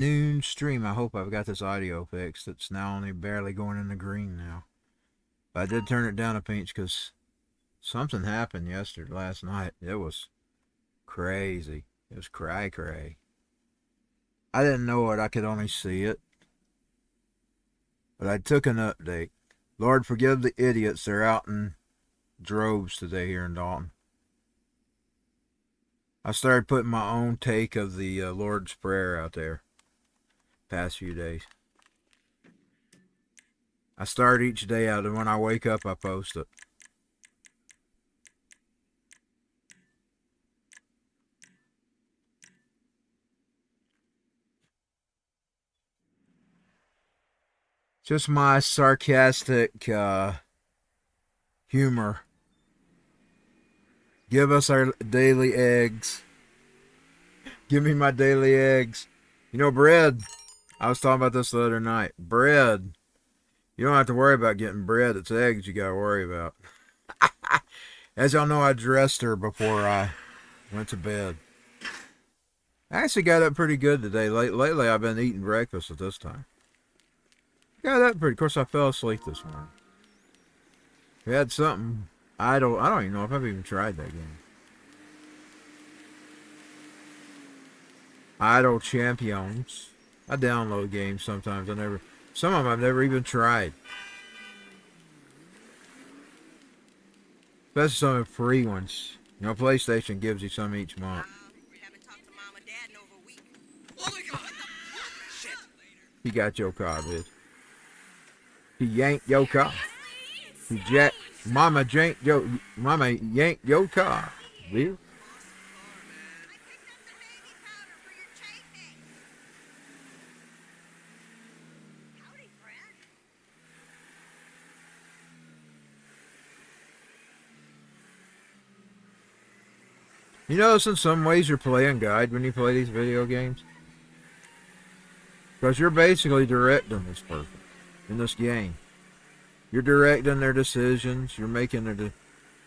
Noon stream. I hope I've got this audio fixed. It's now only barely going in the green now. But I did turn it down a pinch because something happened last night. It was crazy. It was cray. I didn't know it. I could only see it. But I took an update. Lord, forgive the idiots. They're out in droves today here in Dalton. I started putting my own take of the Lord's Prayer out there past few days. I start each day out, and when I wake up, I post it. Just my sarcastic humor. Give us our daily eggs. Give me my daily eggs. You know, bread. I was talking about this the other night. Bread. You don't have to worry about getting bread. It's eggs you got to worry about. As y'all know, I dressed her before I went to bed. I actually got up pretty good today. Lately, I've been eating breakfast at this time. Got up pretty. Of course, I fell asleep this morning. We had something. I don't even know if I've even tried that game. Idle Champions. I download games sometimes. Some of them I've never even tried. Especially some of the free ones. You know, PlayStation gives you some each month. He got your car, bitch. He yanked your car. Mama yanked your car. Will? You notice in some ways you're playing guide when you play these video games? Because you're basically directing this person in this game. You're directing their decisions. You're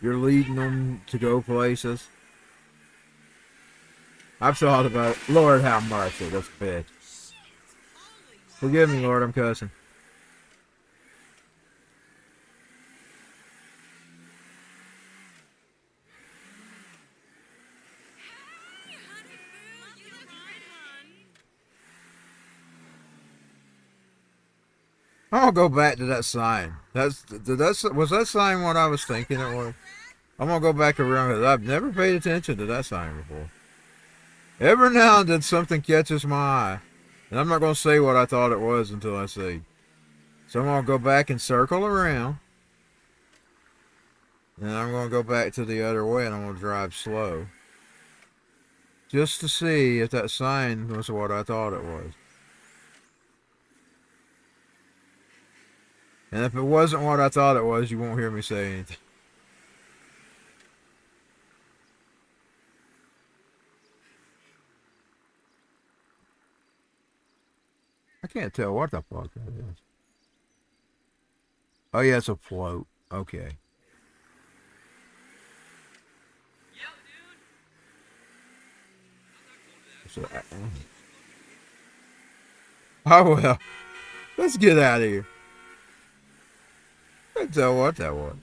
you're leading them to go places. I've thought about it. Lord have mercy, this bitch. Forgive me, Lord, I'm cussing. I'll go back to that sign. Was that sign what I was thinking it was? I'm gonna go back around because I've never paid attention to that sign before. Every now and then something catches my eye, and I'm not gonna say what I thought it was until I see. So I'm gonna go back and circle around, and I'm gonna go back to the other way, and I'm gonna drive slow, just to see if that sign was what I thought it was. And if it wasn't what I thought it was, you won't hear me say anything. I can't tell what the fuck that is. Oh yeah, it's a float. Okay. So, oh well. Let's get out of here. I can't tell what that was.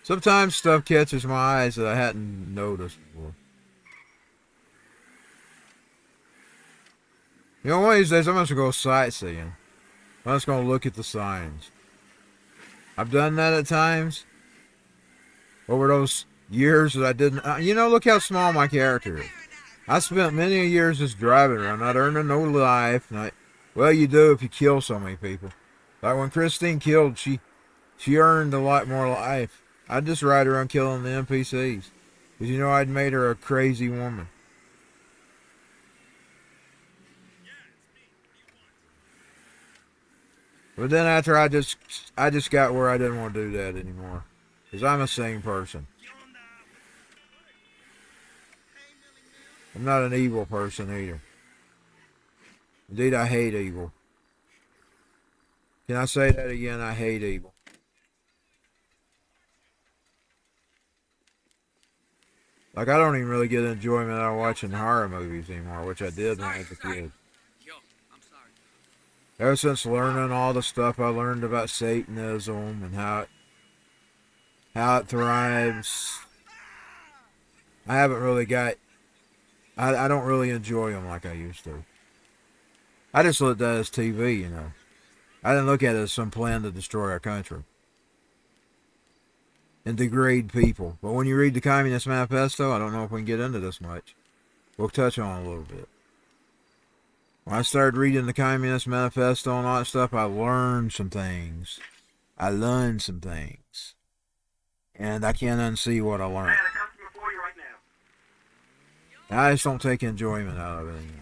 Sometimes stuff catches my eyes that I hadn't noticed before. You know, one of these days I'm just gonna go sightseeing. I'm just gonna look at the signs. I've done that at times. Over those years that I didn't... you know, look how small my character is. I spent many years just driving around, not earning no life. Well, you do if you kill so many people. Like when Christine killed, she earned a lot more life. I'd just ride around killing the NPCs. Because, you know, I'd made her a crazy woman. But then after I just got where I didn't want to do that anymore. Because I'm a sane person. I'm not an evil person either. Indeed, I hate evil. Can I say that again? I hate evil. Like, I don't even really get enjoyment out of watching horror movies anymore, which I did when I was a kid. Ever since learning all the stuff I learned about Satanism and how it thrives, I haven't really got. I don't really enjoy them like I used to. I just looked at it as TV, you know. I didn't look at it as some plan to destroy our country and degrade people. But when you read the Communist Manifesto, I don't know if we can get into this much. We'll touch on it a little bit. When I started reading the Communist Manifesto and all that stuff, I learned some things. And I can't unsee what I learned. I just don't take enjoyment out of it anymore.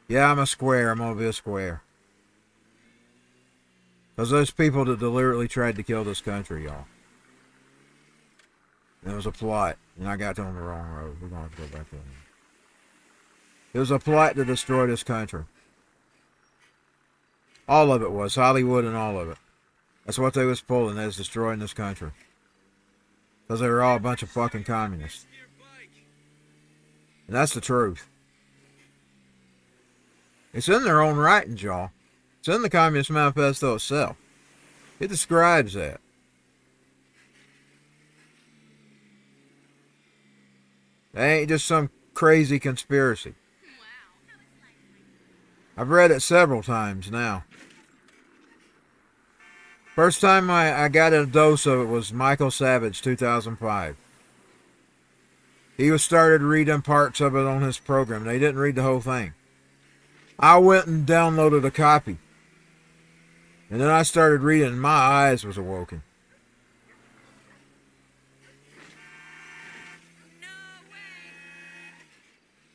Yeah, I'm a square. I'm going to be a square. Because those people that deliberately tried to kill this country, y'all. And it was a plot. And I got on the wrong road. We're going to go back there. It was a plot to destroy this country. All of it was. Hollywood and all of it. That's what they was pulling. They was destroying this country. Because they were all a bunch of fucking communists. And that's the truth. It's in their own writings, y'all. It's in the Communist Manifesto itself. It describes that. That ain't just some crazy conspiracy. I've read it several times now. First time I got a dose of it was Michael Savage, 2005. He was started reading parts of it on his program. They didn't read the whole thing. I went and downloaded a copy. And then I started reading and my eyes was awoken.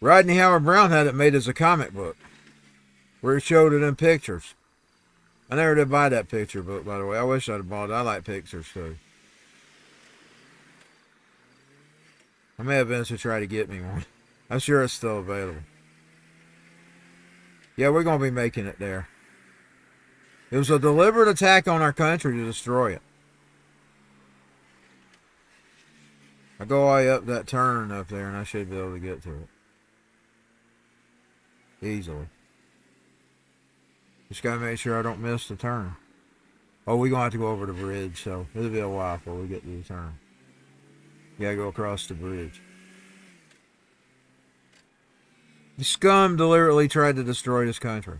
Rodney Howard Brown had it made as a comic book. Where he showed it in pictures. I never did buy that picture book, by the way. I wish I'd have bought it. I like pictures, too. I may eventually try to get me one. I'm sure it's still available. Yeah, we're going to be making it there. It was a deliberate attack on our country to destroy it. I go all the way up that turn up there, and I should be able to get to it. Easily. Just got to make sure I don't miss the turn. Oh, we're going to have to go over the bridge, so it'll be a while before we get to the turn. You got to go across the bridge. The scum deliberately tried to destroy this country.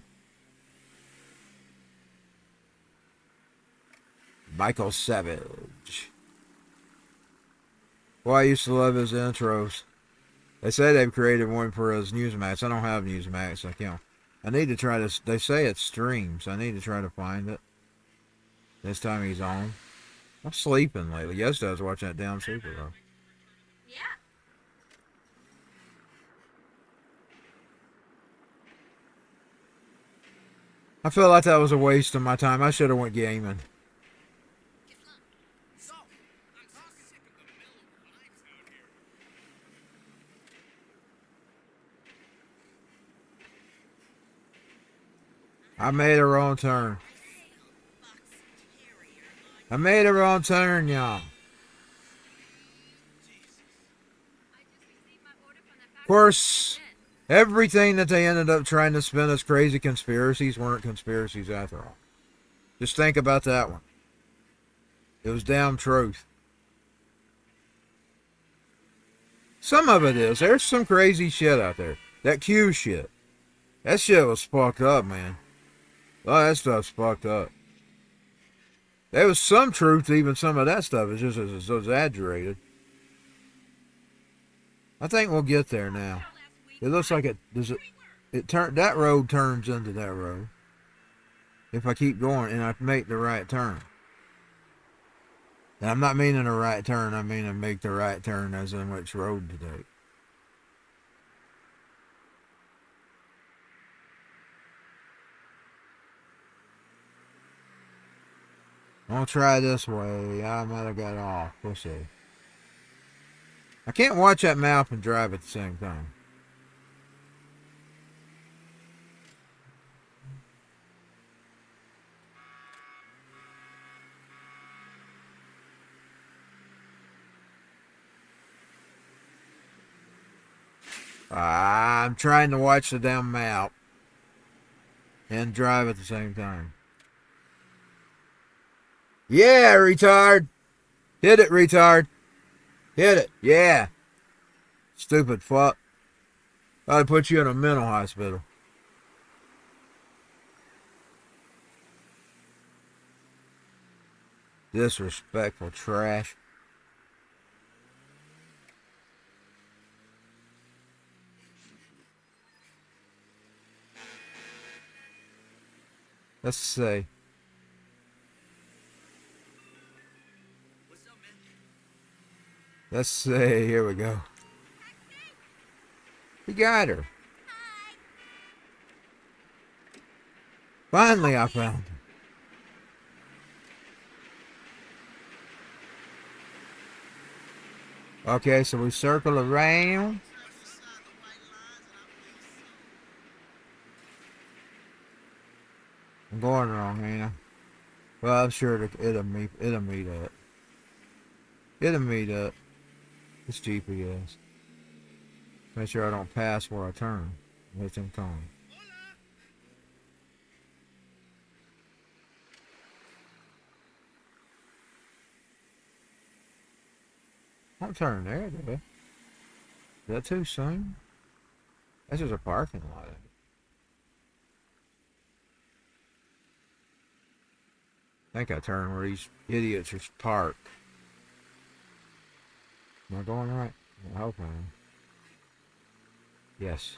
Michael Savage. Well, I used to love his intros. They say they've created one for his Newsmax. I don't have Newsmax. I need to try to. They say it streams. I need to try to find it. This time he's on. I'm sleeping lately. Yesterday I was watching that damn Super though. Yeah. I feel like that was a waste of my time. I should have went gaming. I made a wrong turn. I made a wrong turn, y'all. Of course, everything that they ended up trying to spin as crazy conspiracies weren't conspiracies after all. Just think about that one. It was damn truth. Some of it is. There's some crazy shit out there. That Q shit. That shit was fucked up, man. Oh, that stuff's fucked up. There was some truth to even some of that stuff. It's just it's exaggerated. I think we'll get there now. It looks like that road turns into that road. If I keep going and I make the right turn. And I'm not meaning a right turn. I mean to make the right turn as in which road to take. I'll try this way. I might have got off. We'll see. I can't watch that map and drive at the same time. I'm trying to watch the damn map and drive at the same time. Yeah, retard. Hit it, retard. Hit it. Yeah. Stupid fuck. I'd put you in a mental hospital. Disrespectful trash. Let's see. Let's see. Here we go. He got her. Finally, I found her. Okay, so we circle around. I'm going wrong, ain't I? Well, I'm sure it'll meet up. It'll meet up. This GPS. Make sure I don't pass where I turn. Let them come. Don't turn there, do I? Is that too soon? That's just a parking lot. I think I turned where these idiots are parked. Am I going right? I hope I am. Yes.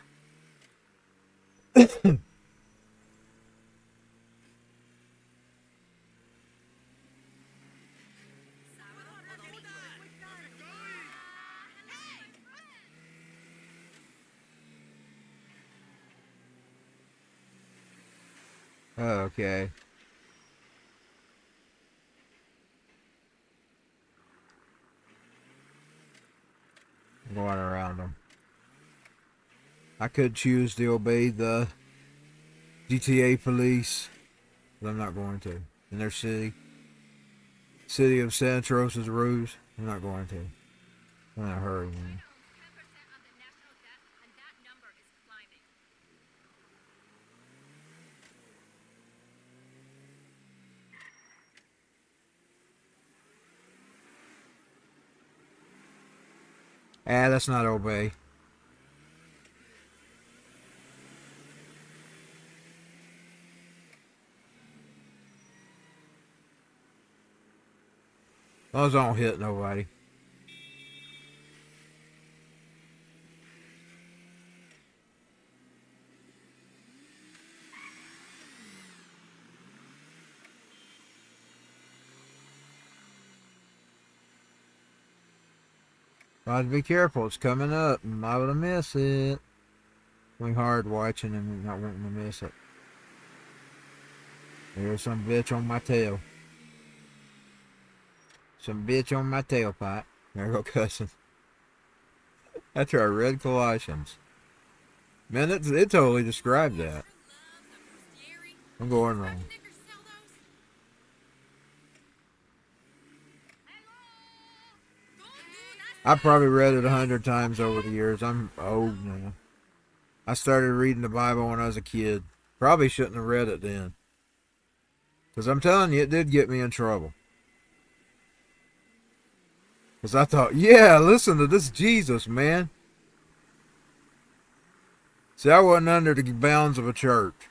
Okay. I'm going around them. I could choose to obey the GTA police, but I'm not going to. In their city. City of Santros's rules. I'm not going to. I'm in a hurry, man. Ah, that's not obey. Those don't hit nobody. Gotta be careful, it's coming up. I'm liable to miss it. Going hard watching and not wanting to miss it. There's some bitch on my tail. Some bitch on my tailpipe. There go cussing. That's our red Colossians. Man, it totally described that. I'm going wrong. I probably read it 100 times over the years. I'm old now. I started reading the Bible when I was a kid. Probably shouldn't have read it then. Because I'm telling you, it did get me in trouble. Because I thought, yeah, listen to this Jesus, man. See, I wasn't under the bounds of a church.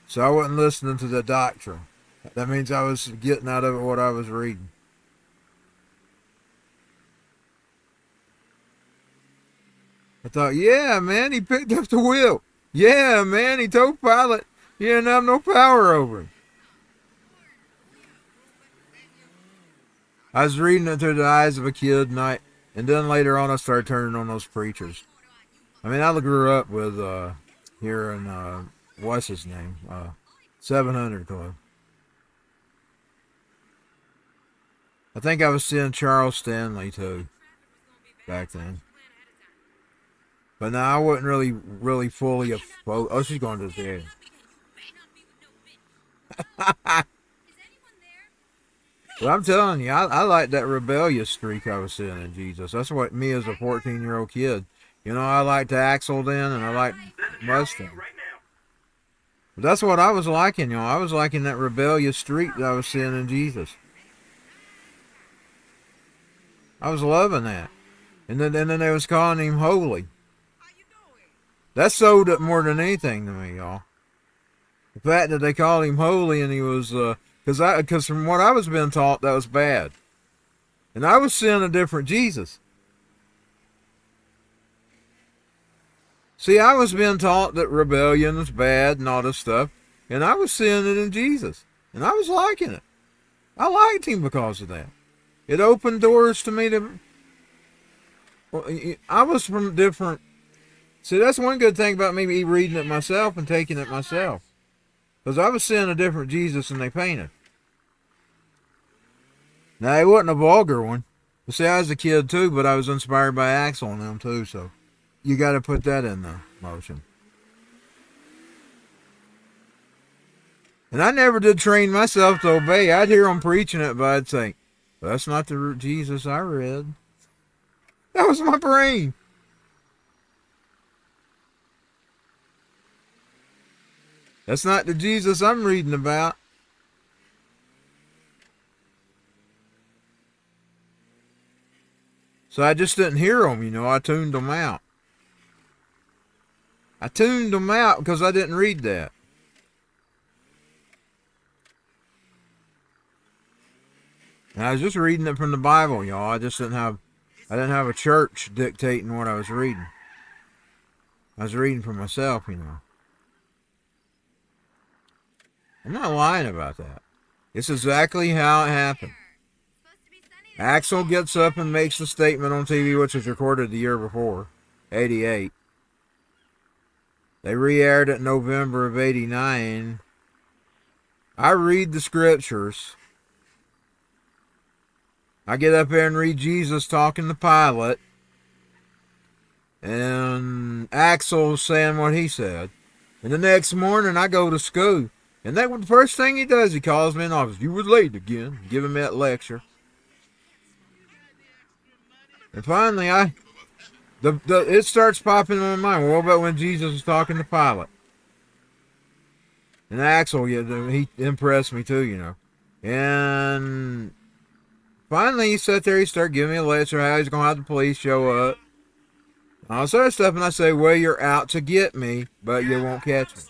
So I wasn't listening to the doctrine. That means I was getting out of it what I was reading. I thought, yeah, man, he picked up the wheel. Yeah, man, he told Pilate he didn't have no power over him. I was reading it through the eyes of a kid, and then later on I started turning on those preachers. I mean, I grew up with hearing what's his name, 700 Club. I think I was seeing Charles Stanley too back then. But now I wasn't really fully exposed. Oh, she's going to the bed. But I'm telling you, I like that rebellious streak I was seeing in Jesus. That's what me as a 14-year-old kid. You know, I liked Axel then, and I liked Mustang. But that's what I was liking, you know. I was liking that rebellious streak that I was seeing in Jesus. I was loving that. And then they was calling him holy. That sold it more than anything to me, y'all. The fact that they called him holy and he was, because from what I was being taught, that was bad. And I was seeing a different Jesus. See, I was being taught that rebellion was bad and all this stuff. And I was seeing it in Jesus. And I was liking it. I liked him because of that. It opened doors to me to... I was from different... See, that's one good thing about me reading it myself and taking it myself. Because I was seeing a different Jesus than they painted. Now, he wasn't a vulgar one. But see, I was a kid too, but I was inspired by Axel and them too, so... You got to put that in the motion. And I never did train myself to obey. I'd hear them preaching it, but I'd think, that's not the Jesus I read. That was my brain. That's not the Jesus I'm reading about. So I just didn't hear them, you know. I tuned them out. I tuned them out because I didn't read that. And I was just reading it from the Bible, y'all. I didn't have a church dictating what I was reading. I was reading for myself, you know. I'm not lying about that. It's exactly how it happened. Axel gets up and makes the statement on TV, which was recorded the year before, 88. They re-aired it in November of 89. I read the scriptures. I get up there and read Jesus talking to Pilate. And Axel saying what he said. And the next morning I go to school. And that was the first thing he does. He calls me in the office. You was late again. Giving me that lecture. And finally it starts popping in my mind. Well, what about when Jesus was talking to Pilate? And Axel, he impressed me too, you know. And finally he sat there, he started giving me a lecture how he's going to have the police show up. All this other stuff, and I say, well, you're out to get me, but you won't catch me.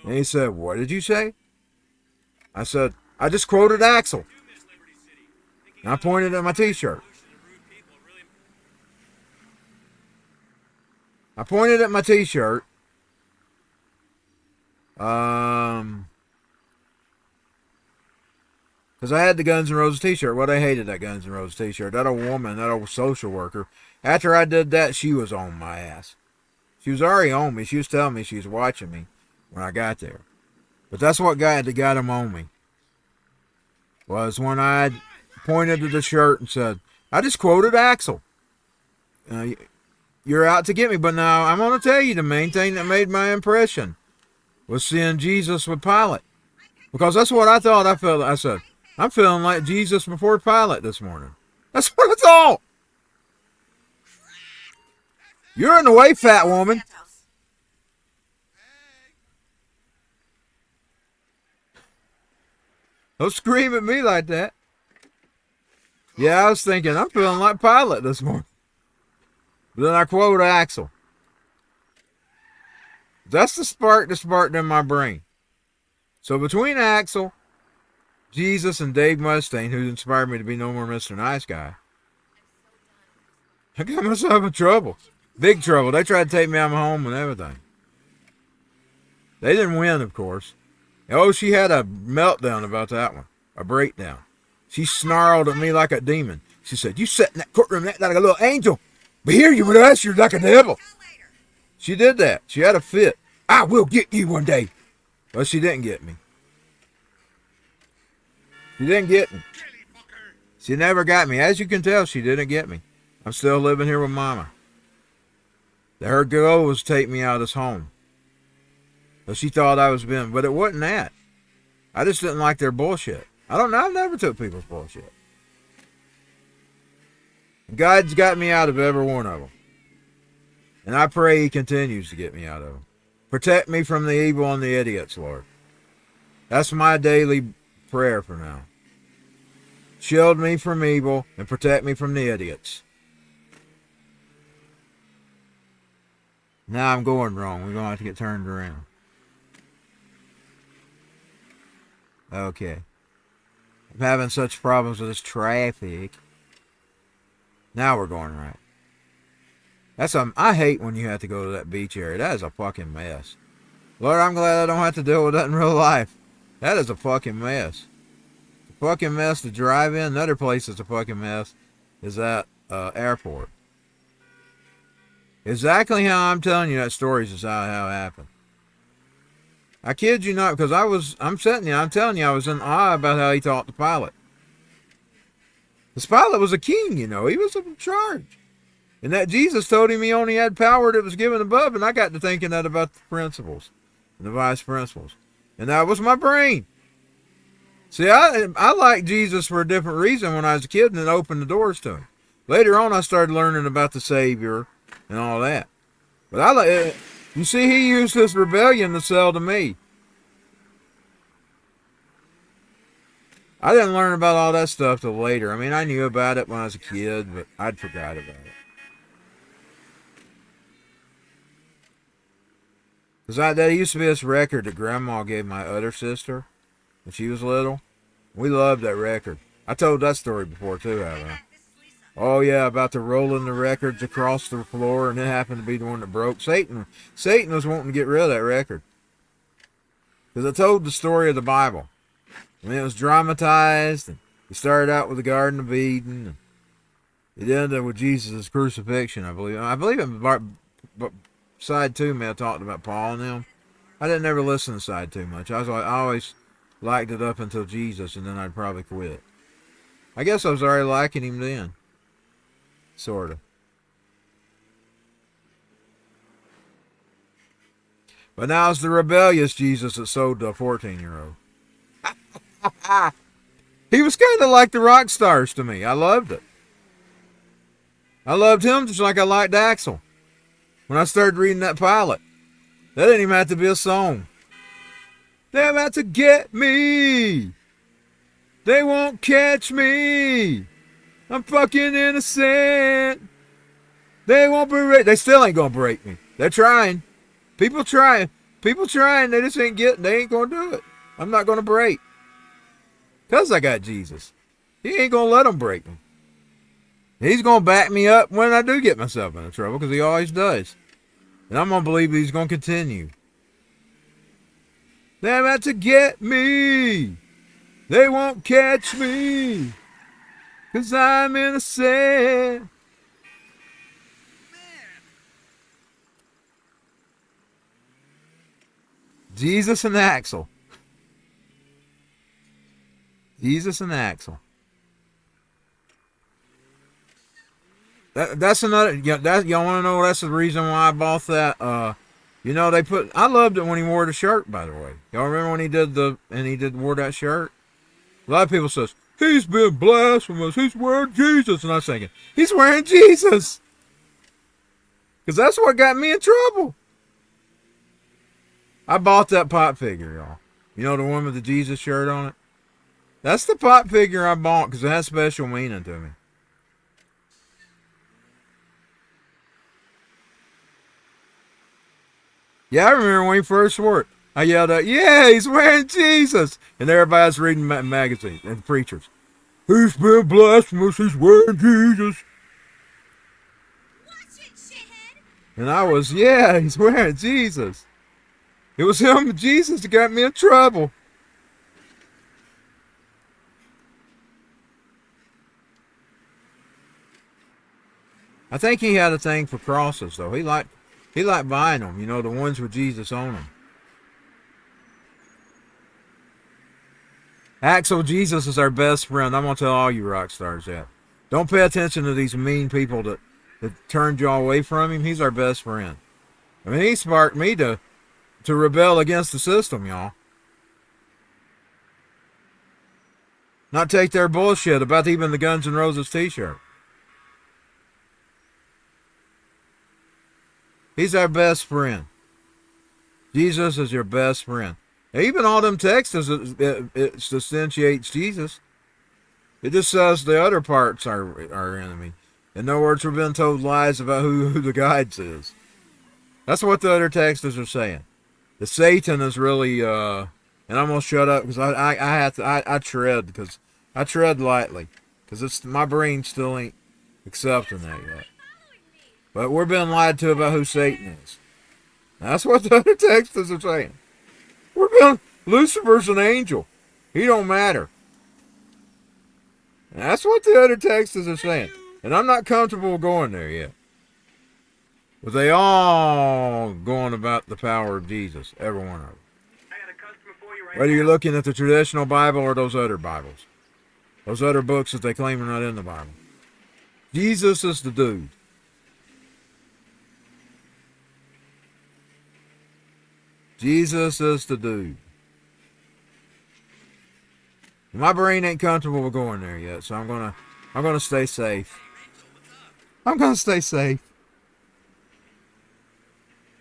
And he said, what did you say? I said, I just quoted Axel. And I pointed at my t-shirt. I pointed at my t-shirt. Because I had the Guns N' Roses t-shirt. Well, they hated that Guns N' Roses t-shirt. That old woman, that old social worker. After I did that, she was on my ass. She was already on me. She was telling me she was watching me when I got there. But that's what got them on me. Was when I pointed to the shirt and said, I just quoted Axel. You're out to get me. But now I'm going to tell you the main thing that made my impression was seeing Jesus with Pilate. Because that's what I thought I felt. I said, I'm feeling like Jesus before Pilate this morning. That's what I thought. You're in the way, fat woman. Don't scream at me like that. Yeah, I was thinking, I'm feeling like Pilate this morning. But then I quote Axel. That's the spark that sparked in my brain. So between Axel, Jesus, and Dave Mustaine, who inspired me to be no more Mr. Nice Guy, I got myself in trouble. Big trouble. They tried to take me out of my home and everything. They didn't win, of course. Oh, she had a meltdown about that one. A breakdown. She snarled at me like a demon. She said, you sat in that courtroom like a little angel. But here you with us, you're like a devil. She did that. She had a fit. I will get you one day. Well, she didn't get me. She didn't get me. She never got me. As you can tell, she didn't get me. I'm still living here with Mama. Her goal was to take me out of this home. So she thought I was being, but it wasn't that. I just didn't like their bullshit. I don't know. I've never took people's bullshit. God's got me out of every one of them. And I pray he continues to get me out of them. Protect me from the evil and the idiots, Lord. That's my daily prayer for now. Shield me from evil and protect me from the idiots. Now I'm going wrong. We're going to have to get turned around. Okay. I'm having such problems with this traffic. Now we're going right. I hate when you have to go to that beach area. That is a fucking mess. Lord, I'm glad I don't have to deal with that in real life. That is a fucking mess. It's a fucking mess to drive in. Another place that's a fucking mess is that airport. Exactly how I'm telling you that story is how it happened. I kid you not, because I'm telling you, I was in awe about how he taught the pilot. This pilot was a king, you know. He was in charge. And that Jesus told him he only had power that was given above, and I got to thinking that about the principles and the vice principles. And that was my brain. See, I liked Jesus for a different reason when I was a kid, and it opened the doors to him. Later on, I started learning about the Savior and all that. But you see, he used his rebellion to sell to me. I didn't learn about all that stuff till later. I mean, I knew about it when I was a kid, but I'd forgot about it. Because there used to be this record that Grandma gave my other sister when she was little. We loved that record. I told that story before too, haven't I? Oh yeah, about the rolling the records across the floor, and it happened to be the one that broke. Satan was wanting to get rid of that record. Because I told the story of the Bible. And it was dramatized, and it started out with the Garden of Eden, and it ended with Jesus' crucifixion, I believe. I believe in side 2 may have talked about Paul and them. I didn't ever listen to side 2 much. I always liked it up until Jesus, and then I'd probably quit. I guess I was already liking him then. Sort of. But now it's the rebellious Jesus that sold to a 14-year-old. He was kind of like the rock stars to me. I loved it. I loved him just like I liked Axel. When I started reading that pilot, that didn't even have to be a song. They're about to get me. They won't catch me. I'm fucking innocent. They won't break. They still ain't gonna break me. They're trying. People trying. They just ain't getting. They ain't gonna do it. I'm not gonna break. Because I got Jesus. He ain't going to let them break me. He's going to back me up when I do get myself into trouble, because he always does. And I'm going to believe he's going to continue. They're about to get me. They won't catch me, because I'm innocent. Jesus and Axel. Jesus and Axel. That's another. Y'all want to know? That's the reason why I bought that. I loved it when he wore the shirt. By the way, y'all remember when he wore that shirt? A lot of people says he's been blasphemous. He's wearing Jesus, and I was thinking he's wearing Jesus because that's what got me in trouble. I bought that pop figure, y'all. You know, the one with the Jesus shirt on it. That's the pop figure I bought because it has special meaning to me. Yeah, I remember when he first wore it. I yelled out, "Yeah, he's wearing Jesus!" And everybody's reading magazines and preachers. He's been blasphemous. He's wearing Jesus. Watch it, shithead. And I was, yeah, he's wearing Jesus. It was him and Jesus that got me in trouble. I think he had a thing for crosses, though. He liked buying them, the ones with Jesus on them. Axel, Jesus is our best friend. I'm going to tell all you rock stars that. Don't pay attention to these mean people that turned y'all away from him. He's our best friend. I mean, he sparked me to rebel against the system, y'all. Not take their bullshit about even the Guns N' Roses t-shirt. He's our best friend. Jesus is your best friend. Even all them texts, it substantiates Jesus. It just says the other parts are our enemy. In other words, we're being told lies about who the guides is. That's what the other texts are saying. The Satan is really, and I'm gonna shut up because I tread because I tread lightly because it's my brain still ain't accepting that yet. But we're being lied to about who Satan is. That's what the other texts are saying. Lucifer's an angel. He don't matter. And that's what the other texts are saying. And I'm not comfortable going there yet. But they all going about the power of Jesus. Every one of them. Whether you're looking at the traditional Bible or those other Bibles. Those other books that they claim are not in the Bible. Jesus is the dude. Jesus is the dude. My brain ain't comfortable with going there yet, so I'm gonna stay safe. I'm gonna stay safe.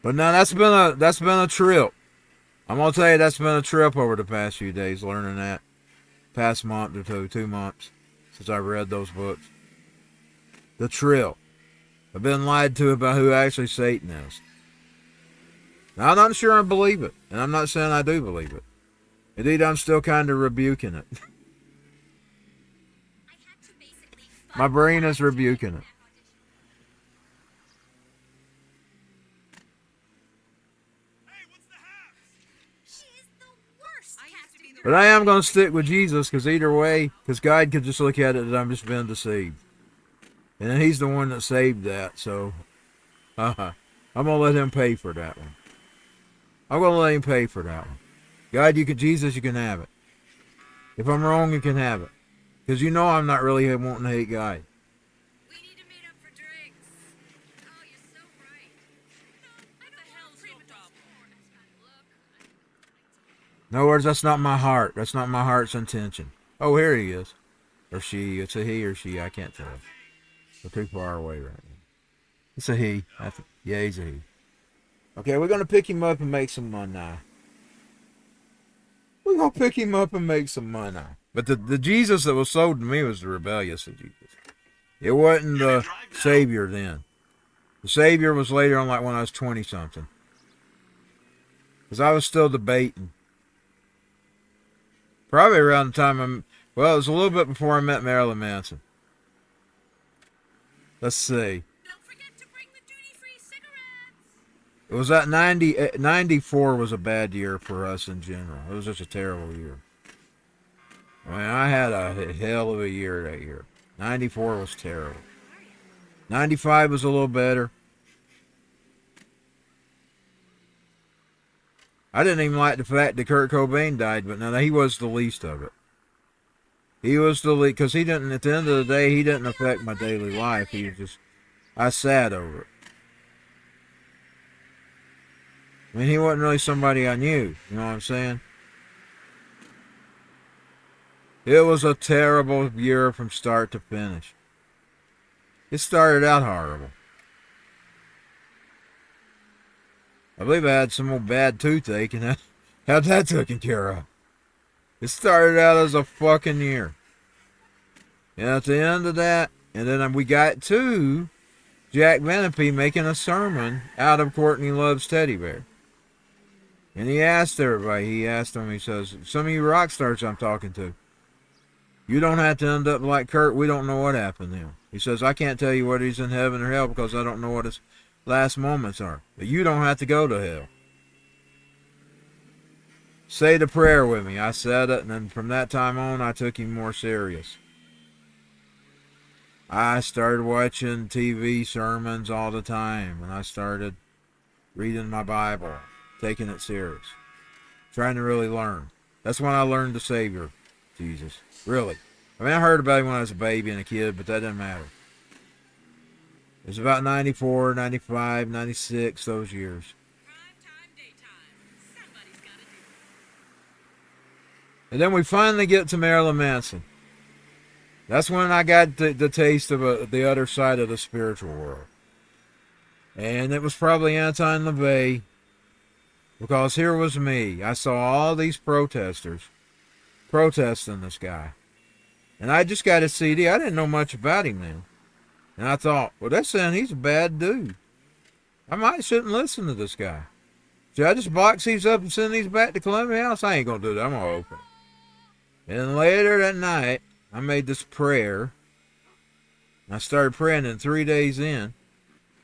But now that's been a trip. I'm gonna tell you that's been a trip over the past few days, learning that. Past month or 2 months since I've read those books. The trip. I've been lied to about who actually Satan is. Now, I'm not sure I believe it, and I'm not saying I do believe it. Indeed, I'm still kind of rebuking it. My brain is rebuking it. But I am going to stick with Jesus because either way, because God could just look at it that I'm just being deceived. And then he's the one that saved that, so I'm going to let him pay for that one. I'm going to let him pay for that one. God, Jesus, you can have it. If I'm wrong, you can have it. Because you know I'm not really wanting to hate God. We need to meet up for drinks. Oh, you're so right. What the hell's your problem? In other words, that's not my heart. That's not my heart's intention. Oh, here he is. Or she. It's a he or she. I can't tell. We're too far away right now. It's a he. Yeah, he's a he. Okay, we're going to pick him up and make some money now. We're going to pick him up and make some money. But the Jesus that was sold to me was the rebellious Jesus. It wasn't the Savior then. The Savior was later on, like when I was 20-something. Because I was still debating. Probably around the time it was a little bit before I met Marilyn Manson. Let's see. Don't forget to bring the duty-free cigarettes. It was that 94 was a bad year for us in general. It was just a terrible year. I mean, I had a hell of a year that year. 94 was terrible. 95 was a little better. I didn't even like the fact that Kurt Cobain died, but now he was the least of it. He was the least, because he didn't, at the end of the day, he didn't affect my daily life. He was just, I sad over it. I mean, he wasn't really somebody I knew, you know what I'm saying? It was a terrible year from start to finish. It started out horrible. I believe I had some old bad toothache and had that taken care of. It started out as a fucking year. And at the end of that, and then we got to Jack Venapee making a sermon out of Courtney Love's teddy bear. And he asked everybody, he says, some of you rock stars I'm talking to, you don't have to end up like Kurt. We don't know what happened to him. He says, I can't tell you whether he's in heaven or hell because I don't know what his last moments are. But you don't have to go to hell. Say the prayer with me. I said it, and then from that time on, I took him more serious. I started watching TV sermons all the time, and I started reading my Bible, taking it serious, trying to really learn. That's when I learned the Savior, Jesus. Really. I mean, I heard about him when I was a baby and a kid, but that didn't matter. It was about 94, 95, 96, those years. And then we finally get to Marilyn Manson. That's when I got the taste of the other side of the spiritual world. And it was probably Anton LaVey, because here was me. I saw all these protesters protesting this guy. And I just got a CD. I didn't know much about him then. And I thought, well, that's saying he's a bad dude. shouldn't listen to this guy. Should I just box these up and send these back to Columbia House? I ain't going to do that. I'm going to open it. And then later that night, I made this prayer. I started praying, and 3 days in,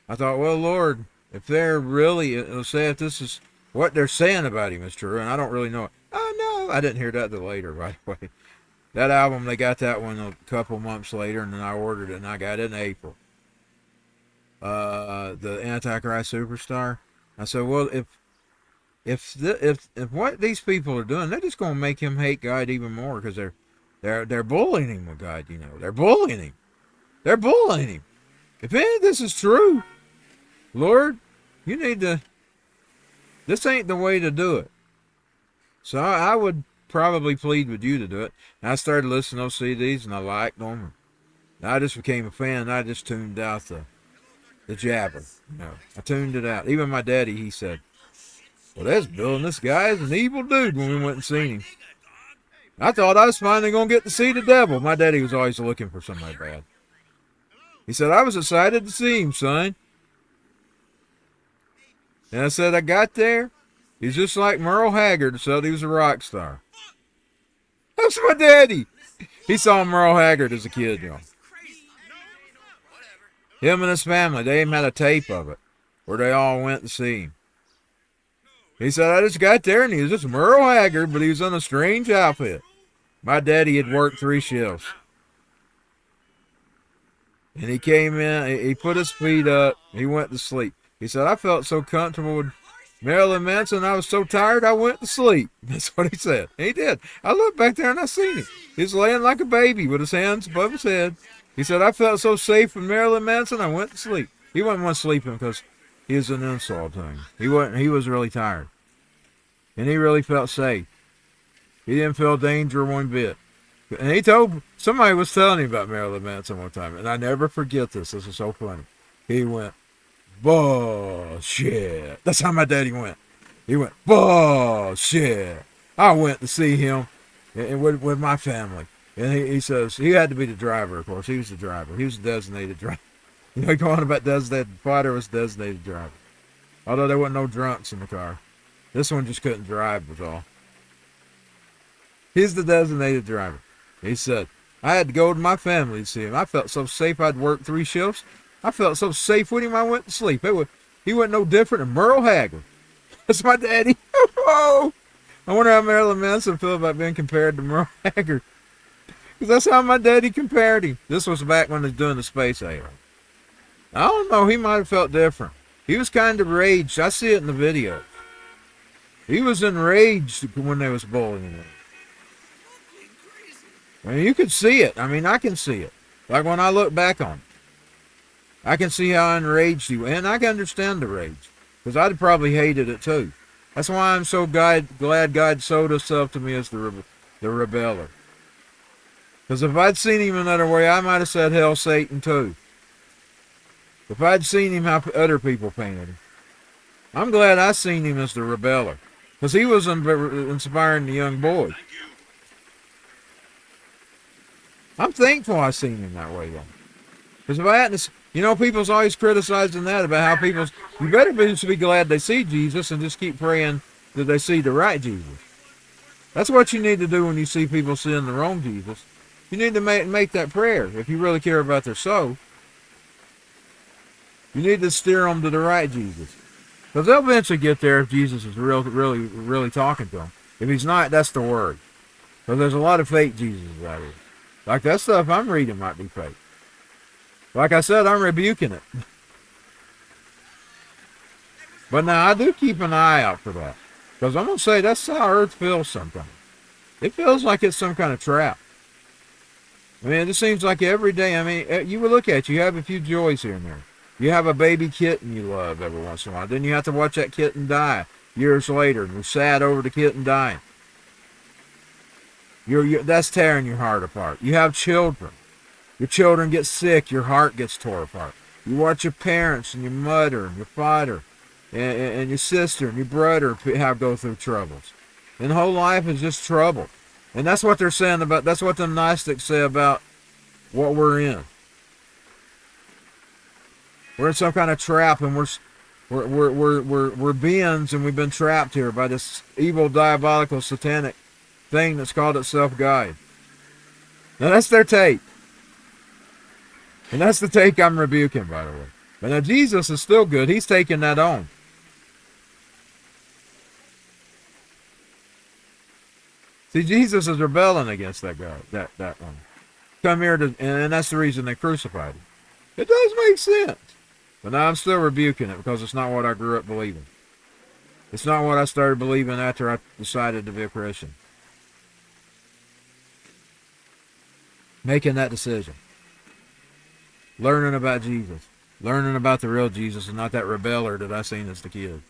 I thought, well, Lord, if they're really, say if this is what they're saying about him is true, and I don't really know it. Oh, no, I didn't hear that till later, by the way. That album, they got that one a couple months later, and then I ordered it, and I got it in April. The Antichrist Superstar. I said, well, if what these people are doing, they're just going to make him hate God even more, because they're bullying him with God, you know. They're bullying him. They're bullying him. If any of this is true, Lord, you need to, this ain't the way to do it. So I would probably plead with you to do it. And I started listening to those CDs, and I liked them. And I just became a fan, and I just tuned out the jabber. You know, I tuned it out. Even my daddy, he said, well, that's building this guy is an evil dude when we went and seen him. I thought I was finally going to get to see the devil. My daddy was always looking for somebody bad. He said, I was excited to see him, son. And I said, I got there. He's just like Merle Haggard said he was a rock star. That's my daddy. He saw Merle Haggard as a kid, you know. Him and his family, they even had a tape of it where they all went to see him. He said, I just got there and he was just Merle Haggard, but he was in a strange outfit. My daddy had worked 3 shifts. And he came in, he put his feet up, he went to sleep. He said, I felt so comfortable with Marilyn Manson, I was so tired I went to sleep. That's what he said. And he did. I looked back there and I seen him. He was laying like a baby with his hands above his head. He said, I felt so safe with Marilyn Manson, I went to sleep. He wasn't one sleeping because he was an insult to him. He was really tired. And he really felt safe. He didn't feel danger one bit. And he told, somebody was telling him about Marilyn Manson one time, and I never forget this. This is so funny. He went, bullshit. That's how my daddy went. He went, bullshit. I went to see him with my family. And he says, he had to be the driver, of course. He was the driver. He was the designated driver. You know, going about designated, the father was designated driver. Although there wasn't no drunks in the car. This one just couldn't drive, was all. He's the designated driver. He said, I had to go to my family to see him. I felt so safe I'd worked 3 shifts. I felt so safe with him I went to sleep. He wasn't no different than Merle Haggard. That's my daddy. Oh, I wonder how Marilyn Manson felt about being compared to Merle Haggard. Because that's how my daddy compared him. This was back when he was doing the space era. I don't know. He might have felt different. He was kind of raged. I see it in the video. He was enraged when they was bullying him. I mean, you could see it. I mean, I can see it. Like when I look back on it. I can see how enraged he was. And I can understand the rage. Because I'd probably hated it too. That's why I'm so glad God showed himself to me as the rebeller. Because if I'd seen him another way, I might have said, hell, Satan too. If I'd seen him how other people painted him. I'm glad I seen him as the rebeller. Because he was inspiring the young boy. I'm thankful I seen him that way, though. Because if I hadn't, you know, people's always criticizing that about how you better be glad they see Jesus and just keep praying that they see the right Jesus. That's what you need to do when you see people seeing the wrong Jesus. You need to make that prayer if you really care about their soul. You need to steer them to the right Jesus. Because they'll eventually get there if Jesus is really talking to them. If he's not, that's the word. Because there's a lot of fake Jesuses out here. Like that stuff I'm reading might be fake. Like I said, I'm rebuking it. But now I do keep an eye out for that. Because I'm going to say that's how Earth feels sometimes. It feels like it's some kind of trap. I mean, it just seems like every day, I mean, you would look at you have a few joys here and there. You have a baby kitten you love every once in a while. Then you have to watch that kitten die years later. And you're sad over the kitten dying. That's tearing your heart apart. You have children. Your children get sick, your heart gets tore apart. You watch your parents and your mother and your father and your sister and your brother have go through troubles. And the whole life is just trouble. And that's what they're saying about, that's what the Gnostics say about what we're in. We're in some kind of trap, and we're beings, and we've been trapped here by this evil, diabolical, satanic thing that's called itself God. Now that's their take. And that's the take I'm rebuking, by the way. But now Jesus is still good. He's taking that on. See, Jesus is rebelling against that guy, that one. Come here to, and that's the reason they crucified him. It does make sense. But now I'm still rebuking it because it's not what I grew up believing. It's not what I started believing after I decided to be a Christian. Making that decision. Learning about Jesus. Learning about the real Jesus and not that rebeller that I seen as the kid.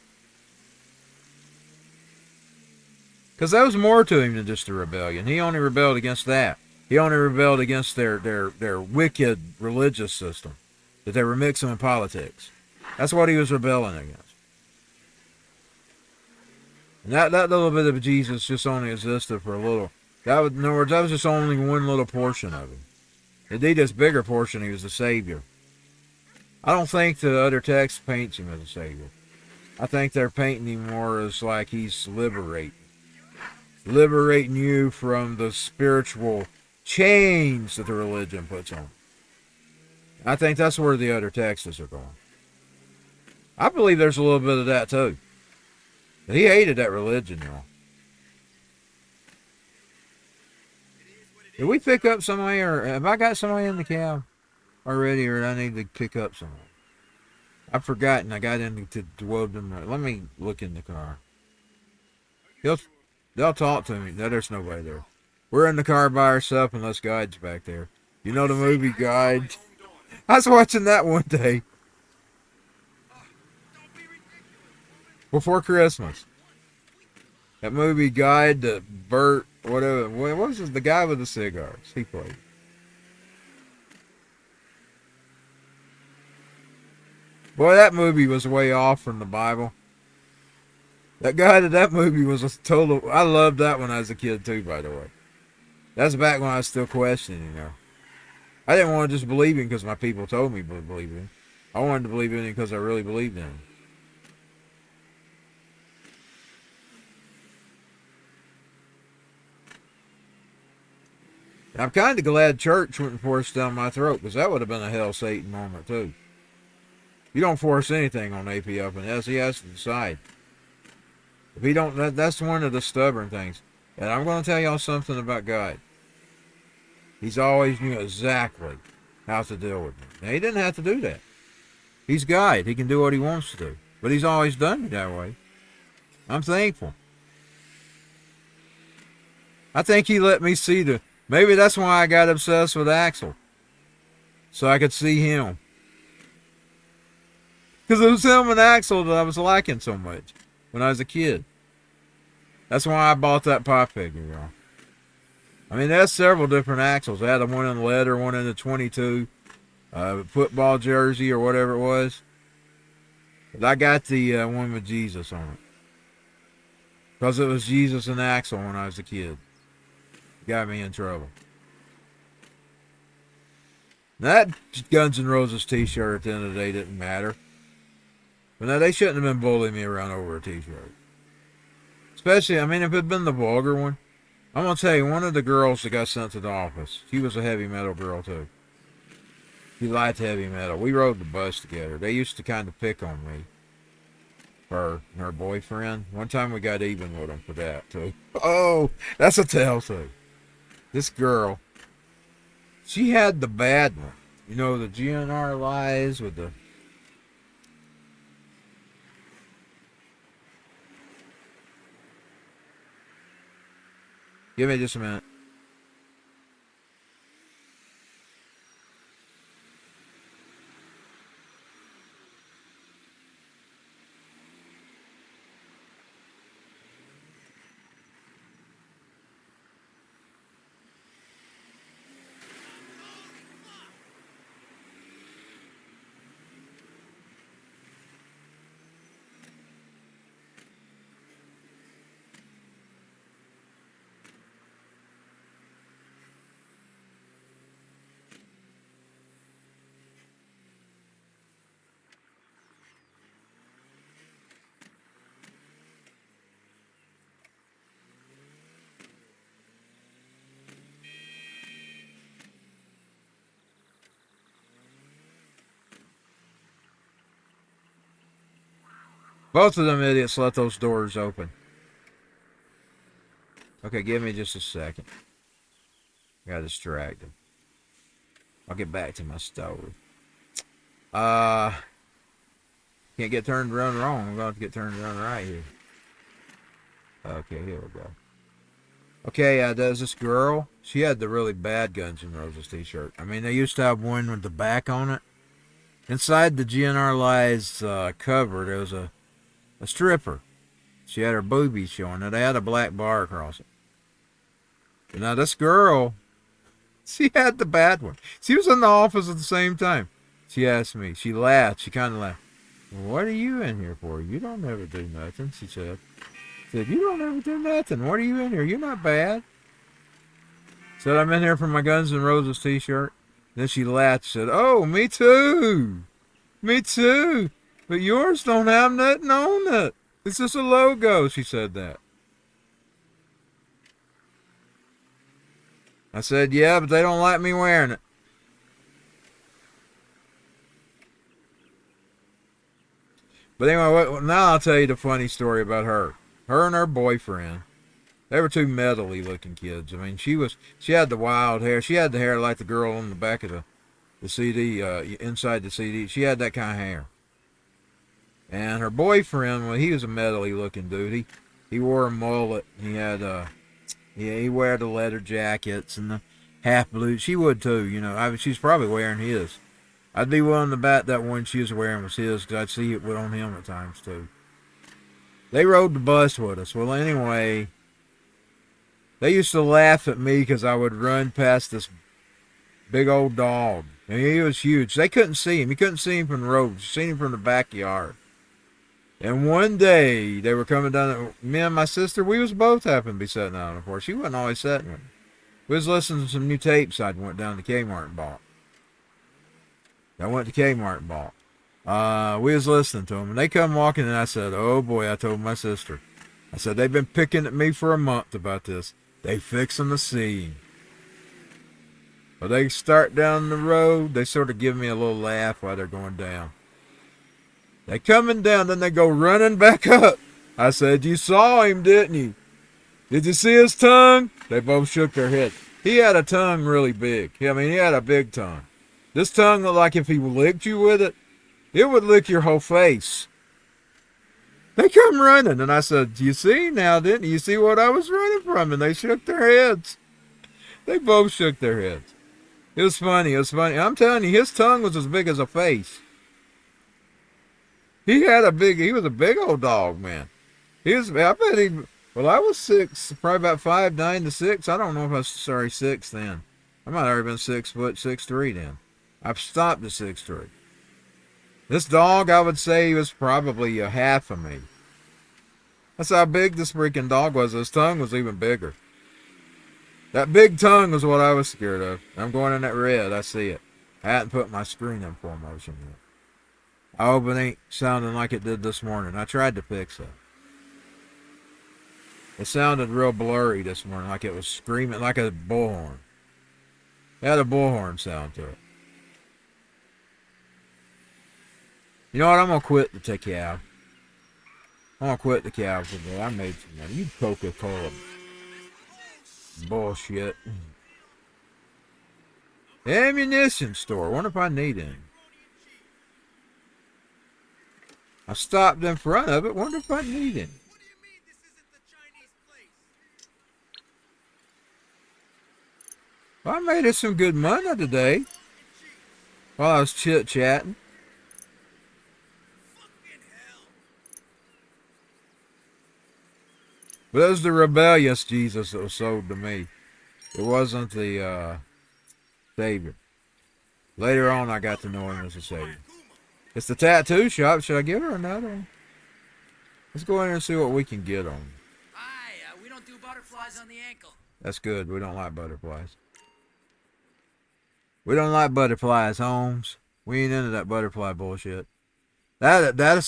Because there was more to him than just a rebellion. He only rebelled against that. He only rebelled against their wicked religious system that they were mixing in politics. That's what he was rebelling against. And that little bit of Jesus just only existed for a little. In other words, that was just only one little portion of him. Indeed, this bigger portion, he was the Savior. I don't think the other text paints him as a Savior. I think they're painting him more as like he's liberating you from the spiritual chains that the religion puts on. I think that's where the other texts are going. I believe there's a little bit of that too. But he hated that religion, y'all. Did we pick up somebody, or have I got somebody in the cab already, or do I need to pick up somebody? I've forgotten. I got into Woden. Let me look in the car. They'll talk to me. No, there's nobody there. We're in the car by ourselves unless Guide's back there. You know the movie Guide? I was watching that one day. Before Christmas. That movie Guide, the Bert, whatever. What was this? The guy with the cigars. He played. Boy, that movie was way off from the Bible. That guy to that movie was a total. I loved that when I was a kid too, by the way. That's back when I was still questioning, you know. I didn't want to just believe him because my people told me to believe in him. I wanted to believe in him because I really believed in him. And I'm kind of glad church wouldn't force down my throat, because that would have been a hell Satan moment too. You don't force anything on apfns. He has to decide. If he don't, that's one of the stubborn things. And I'm going to tell y'all something about God. He's always knew exactly how to deal with me. Now, he didn't have to do that. He's God. He can do what he wants to do. But he's always done it that way. I'm thankful. I think he let me see the... Maybe that's why I got obsessed with Axel. So I could see him. Because it was him and Axel that I was liking so much when I was a kid. That's why I bought that pop figure, y'all. I mean, there's several different Axels. I had one in leather, one in the 22, football jersey or whatever it was. But I got the one with Jesus on it. Because it was Jesus and Axel when I was a kid. Got me in trouble. That Guns N' Roses t-shirt at the end of the day didn't matter. But now they shouldn't have been bullying me around over a t-shirt. Especially, I mean, if it had been the vulgar one. I'm going to tell you, one of the girls that got sent to the office, she was a heavy metal girl too. She liked heavy metal. We rode the bus together. They used to kind of pick on me. Her and her boyfriend. One time we got even with them for that too. Oh, that's a tale too. This girl, she had the bad one. You know, the GNR lies with the... Give me just a minute. Both of them idiots let those doors open. Okay, give me just a second. Got distracted. I'll get back to my stove. Can't get turned around wrong. I'm going to have to get turned around right here. Okay, here we go. Okay, there's this girl. She had the really bad Guns N' Roses t-shirt. I mean, they used to have one with the back on it. Inside the GNR Lies cover, there was a stripper. She had her boobies showing. They had a black bar across it. But now this girl, she had the bad one. She was in the office at the same time. She asked me. She laughed. She kind of laughed. What are you in here for? You don't ever do nothing, she said. You don't ever do nothing. What are you in here? You're not bad. Said, I'm in here for my Guns N' Roses t-shirt. Then she laughed. Said, oh, me too. Me too. But yours don't have nothing on it. It's just a logo. She said that. I said, yeah, but they don't like me wearing it. But anyway, now I'll tell you the funny story about her. Her and her boyfriend, they were two metally looking kids. I mean, she had the wild hair. She had the hair like the girl on the back of the CD, inside the CD. She had that kind of hair. And her boyfriend, well, he was a metally looking dude. He wore a mullet. He had he wore the leather jackets and the half blues. She would too, you know. She's probably wearing his. I'd be willing to bet that one she was wearing was his, because I'd see it on him at times too. They rode the bus with us. Well, anyway, they used to laugh at me because I would run past this big old dog. And he was huge. They couldn't see him. You couldn't see him from the road. You seen him from the backyard. And one day, they were coming down. Me and my sister, we was both happened to be sitting out on the porch. She wasn't always sitting with me. We was listening to some new tapes I went down to Kmart and bought. I went to Kmart and bought. We was listening to them, and they come walking, and I said, oh boy, I told my sister. I said, they've been picking at me for a month about this. They fixing to see. But they start down the road, they sort of give me a little laugh while they're going down. They coming down, then they go running back up. I said, you saw him, didn't you? Did you see his tongue? They both shook their heads. He had a tongue really big. I mean, he had a big tongue. This tongue looked like if he licked you with it, it would lick your whole face. They come running, and I said, you see now, didn't you? You see what I was running from? And they shook their heads. They both shook their heads. It was funny. It was funny. I'm telling you, his tongue was as big as a face. He was a big old dog, man. I was 6, probably about 5'9" to 6. I don't know if I was 6 then. I might have already been 6 foot, 6'3" then. I've stopped at 6'3". This dog, I would say, was probably a half of me. That's how big this freaking dog was. His tongue was even bigger. That big tongue was what I was scared of. I'm going in that red. I see it. I hadn't put my screen in full motion yet. I hope it ain't sounding like it did this morning. I tried to fix it. It sounded real blurry this morning, like it was screaming, like a bullhorn. It had a bullhorn sound to it. You know what? I'm going to quit the GTAV. I'm going to quit the GTAV today. I made some money. You Coca-Cola bullshit. Ammunition store. Wonder if I need any. I stopped in front of it. Wonder if I need any. Well, I made us some good money today while I was chit-chatting. But it was the rebellious Jesus that was sold to me. It wasn't the Savior. Later on, I got to know him as a Savior. It's the tattoo shop. Should I give her another one? Let's go in there and see what we can get on. Hi, we don't do butterflies on the ankle. That's good. We don't like butterflies. We don't like butterflies, Holmes. We ain't into that butterfly bullshit. That's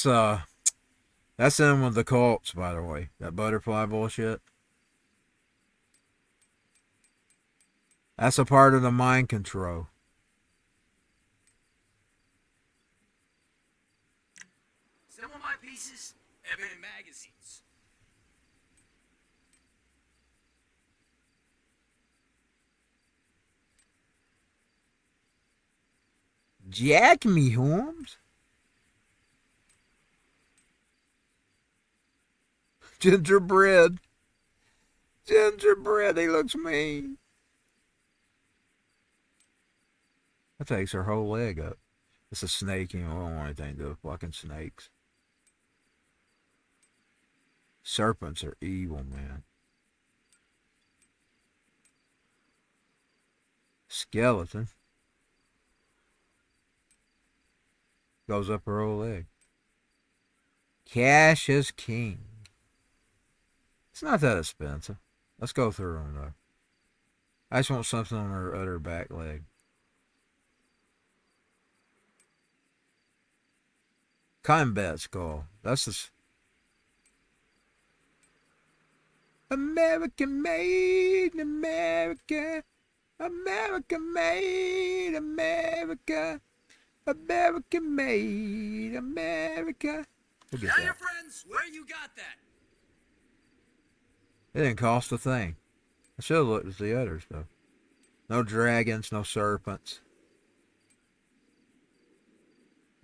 in with the cults, by the way. That butterfly bullshit. That's a part of the mind control. Some of my pieces, Ebony magazines. Jack me, Holmes. Gingerbread. Gingerbread, he looks mean. That takes her whole leg up. It's a snake, you know, I don't want anything to do with fucking snakes. Serpents are evil, man. Skeleton. Goes up her whole leg. Cash is king. It's not that expensive. Let's go through them, though. I just want something on her other back leg. Combat skull. That's the... American made America. America made America. American made America. We'll get Tell your that. friends where you got that. It didn't cost a thing. I should have looked at the others, though. No dragons, no serpents.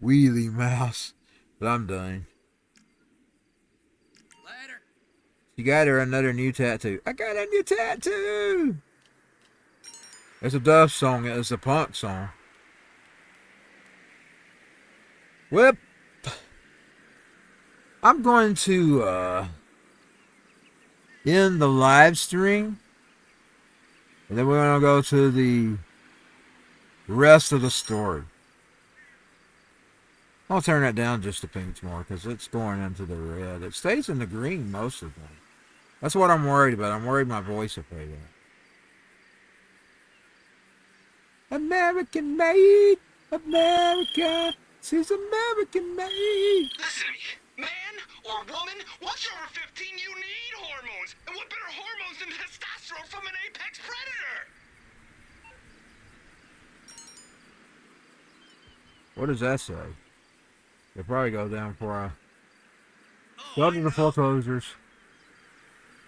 Wheelie mouse. But I'm done. Later. You got her another new tattoo. I got a new tattoo! It's a Duff song. It's a punk song. Whip! I'm going to end the live stream. And then we're going to go to the rest of the story. I'll turn that down just a pinch more because it's going into the red. It stays in the green most of the time. That's what I'm worried about. I'm worried my voice will fade out. American made, America, she's American made. Listen to me. Man or woman, once you're over 15, you need hormones. And what better hormones than testosterone from an apex predator? What does that say? They'll probably go down for a... Go to the foreclosures.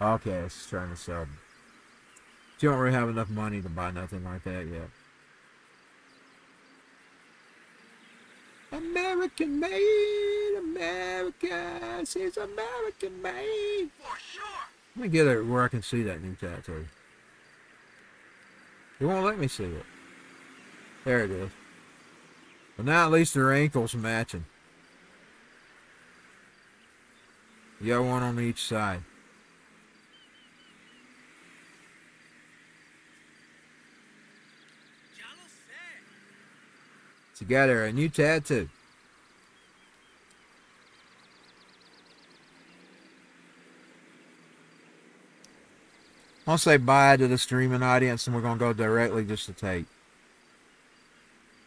Okay, it's trying to sell. You don't really have enough money to buy nothing like that yet. American made, America, she's American made. For sure. Let me get it where I can see that new tattoo. It won't let me see it. There it is. But now at least their ankles matching. You got one on each side. So you got her a new tattoo. I'll say bye to the streaming audience and we're going to go directly just to tape.